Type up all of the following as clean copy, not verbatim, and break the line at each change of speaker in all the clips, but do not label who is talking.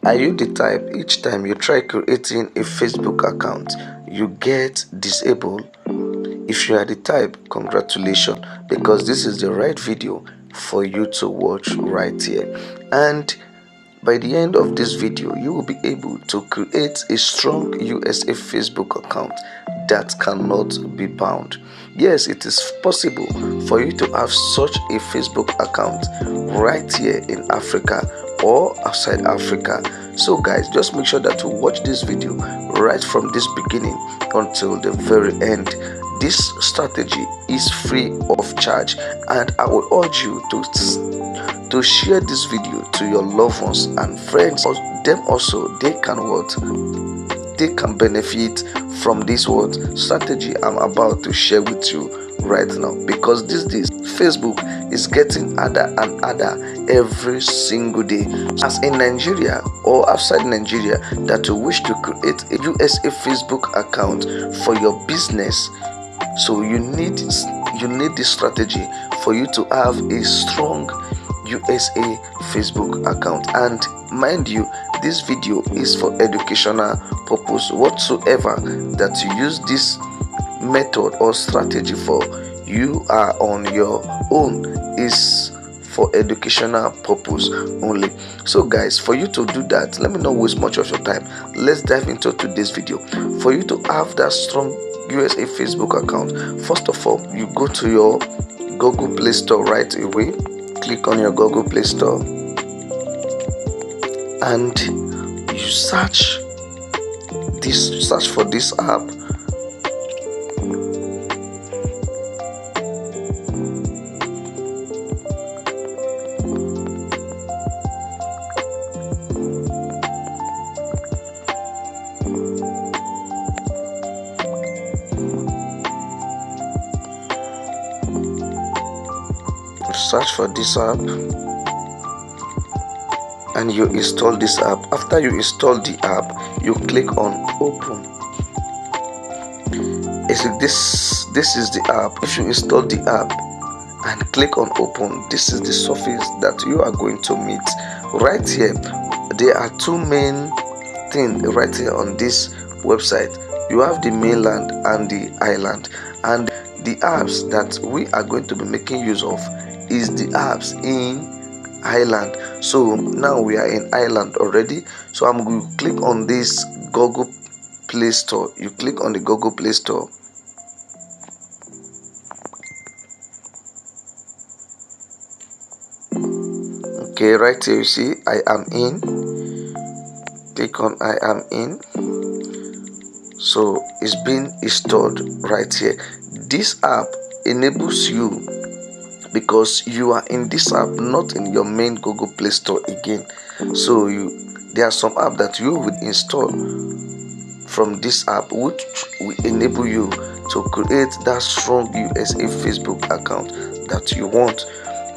Are you the type each time you try creating a Facebook account, you get disabled? If you are the type, congratulations, because this is the right video for you to watch right here. And by the end of this video, you will be able to create a strong USA Facebook account that cannot be bound. Yes, it is possible for you to have such a Facebook account right here in Africa or outside Africa. So guys, just make sure that you watch this video right from this beginning until the very end. This strategy is free of charge, and I will urge you to share this video to your loved ones and friends. Them also, they can benefit from this strategy I'm about to share with you right now, because these days Facebook is getting harder and harder every single day. As in Nigeria or outside Nigeria that you wish to create a USA Facebook account for your business, so you need this strategy for you to have a strong USA Facebook account. And mind you, this video is for educational purpose. Whatsoever that you use this method or strategy for, you are on your own, is for educational purpose only. So guys, for you to do that, let me not waste much of your time. Let's dive into today's video. For you to have that strong USA Facebook account, first of all, you go to your Google Play Store right away. Click on your Google Play Store and you search for this app. Search for this app and you install this app. After you install the app, you click on open. This is the app. If you install the app and click on open, this is the surface that you are going to meet. Right here, there are two main things right here on this website. You have the mainland and the island, and the apps that we are going to be making use of is the apps in Ireland. So now we are in Ireland already, so I'm going to click on this Google Play Store. You click on the Google Play Store. Okay, right here you see I am in. Click on I am in. So it's been installed right here. This app enables you, because you are in this app, not in your main Google Play Store again. So there are some apps that you will install from this app which will enable you to create that strong USA Facebook account that you want.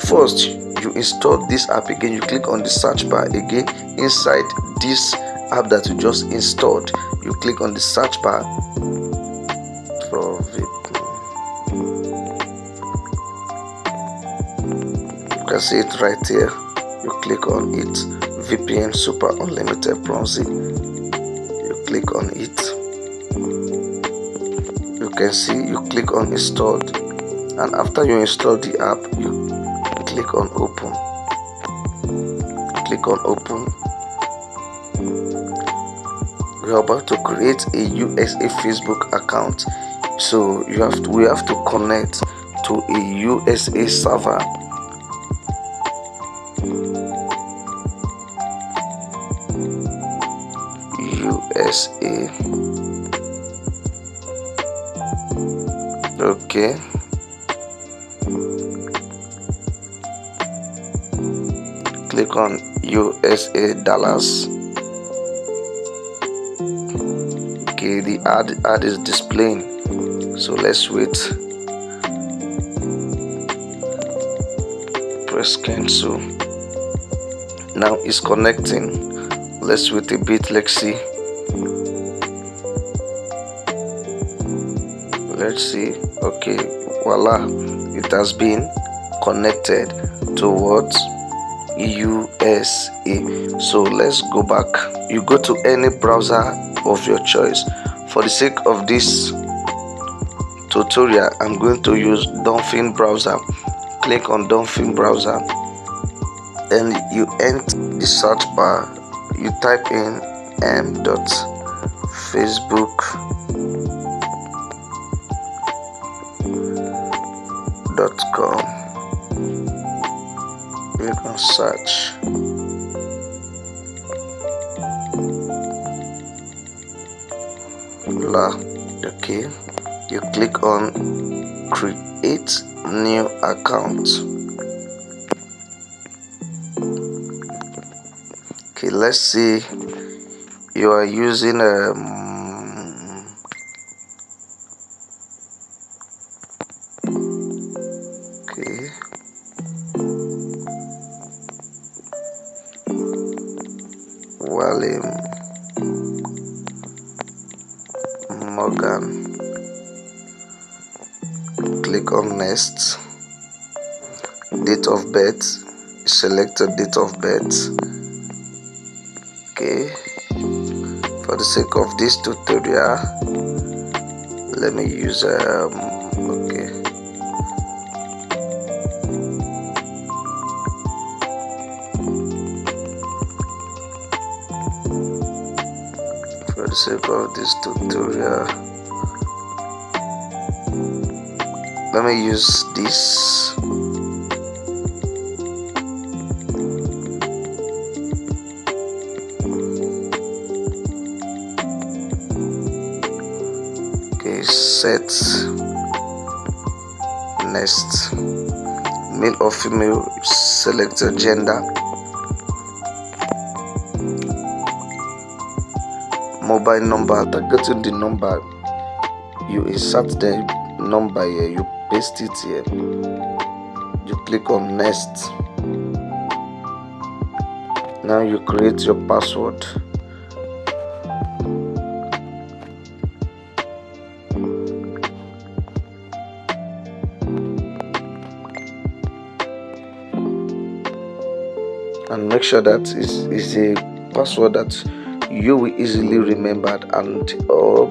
First, you install this app again. You click on the search bar again. Inside this app that you just installed, you click on the search bar for you can see it right here. You click on it, VPN Super Unlimited Bronze. You click on it. You can see you click on installed, and after you install the app, you click on open. Click on open. We are about to create a USA Facebook account, so we have to connect to a USA server. USA. Okay. Click on USA Dallas. Okay, the ad is displaying, so let's wait. Press cancel. Now it's connecting. Let's wait a bit. Let's see. Okay, voila, it has been connected towards USA. So let's go back. You go to any browser of your choice. For the sake of this tutorial, I'm going to use Dolphin browser. Click on Dolphin browser and you enter the search bar. You type in m.facebook.com. You can search. Okay, you click on create new account. Okay, let's see you are using okay, William Morgan. Click on next. Date of birth, select a date of birth. Okay, for the sake of this tutorial, let me use okay, for the sake of this tutorial, let me use this. Okay, set next. Male or female, select your gender. Mobile number. After getting the number, you insert the number here, you paste it here, you click on next. Now you create your password. And make sure that is a password that you will easily remember, and or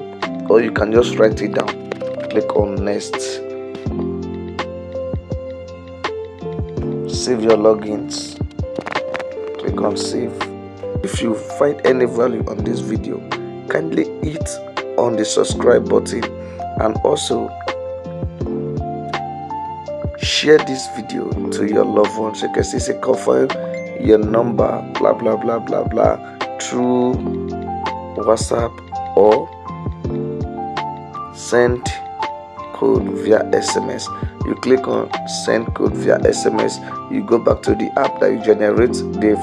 you can just write it down. Click on next. Save your logins. Click on save. If you find any value on this video, kindly hit on the subscribe button and also share this video to your loved ones. You can see say confirm your number blah blah blah blah blah through WhatsApp or send code via SMS. You click on send code via SMS. You go back to the app that you generate the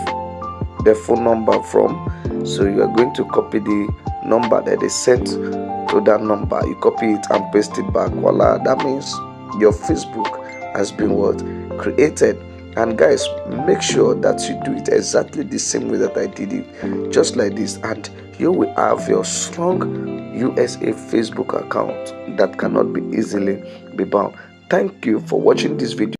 phone number from. So you are going to copy the number that they sent to that number. You copy it and paste it back. Voila, that means your Facebook has been what? Created. And guys, make sure that you do it exactly the same way that I did it, just like this, and you will have your strong USA Facebook account that cannot be easily be bound. Thank you for watching this video.